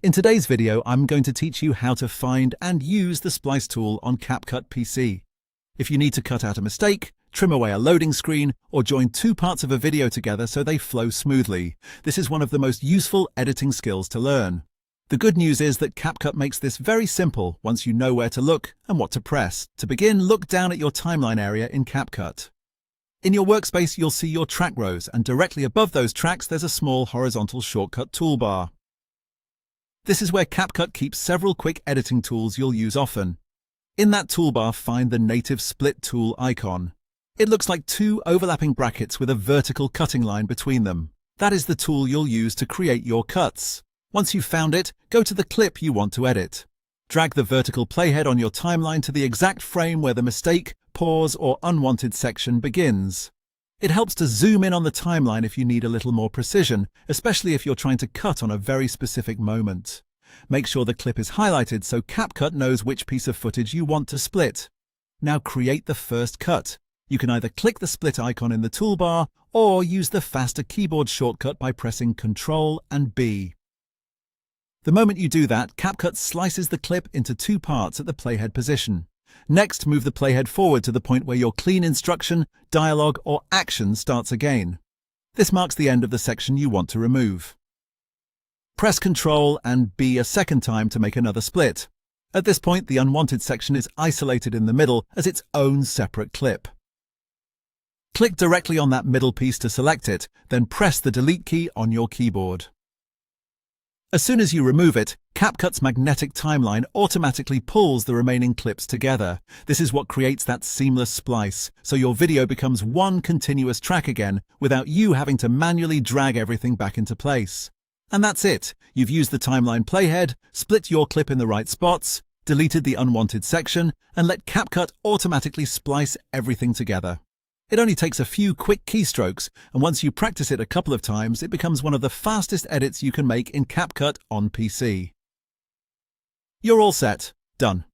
In today's video, I'm going to teach you how to find and use the Splice tool on CapCut PC. If you need to cut out a mistake, trim away a loading screen, or join two parts of a video together so they flow smoothly, this is one of the most useful editing skills to learn. The good news is that CapCut makes this very simple once you know where to look and what to press. To begin, look down at your timeline area in CapCut. In your workspace, you'll see your track rows, and directly above those tracks there's a small horizontal shortcut toolbar. This is where CapCut keeps several quick editing tools you'll use often. In that toolbar, find the native split tool icon. It looks like two overlapping brackets with a vertical cutting line between them. That is the tool you'll use to create your cuts. Once you've found it, go to the clip you want to edit. Drag the vertical playhead on your timeline to the exact frame where the mistake, pause, or unwanted section begins. It helps to zoom in on the timeline if you need a little more precision, especially if you're trying to cut on a very specific moment. Make sure the clip is highlighted so CapCut knows which piece of footage you want to split. Now create the first cut. You can either click the split icon in the toolbar or use the faster keyboard shortcut by pressing Ctrl and B. The moment you do that, CapCut slices the clip into two parts at the playhead position. Next, move the playhead forward to the point where your clean instruction, dialogue, or action starts again. This marks the end of the section you want to remove. Press Ctrl and B a second time to make another split. At this point, the unwanted section is isolated in the middle as its own separate clip. Click directly on that middle piece to select it, then press the Delete key on your keyboard. As soon as you remove it, CapCut's magnetic timeline automatically pulls the remaining clips together. This is what creates that seamless splice, so your video becomes one continuous track again without you having to manually drag everything back into place. And that's it. You've used the timeline playhead, split your clip in the right spots, deleted the unwanted section, and let CapCut automatically splice everything together. It only takes a few quick keystrokes, and once you practice it a couple of times, it becomes one of the fastest edits you can make in CapCut on PC. You're all set. Done.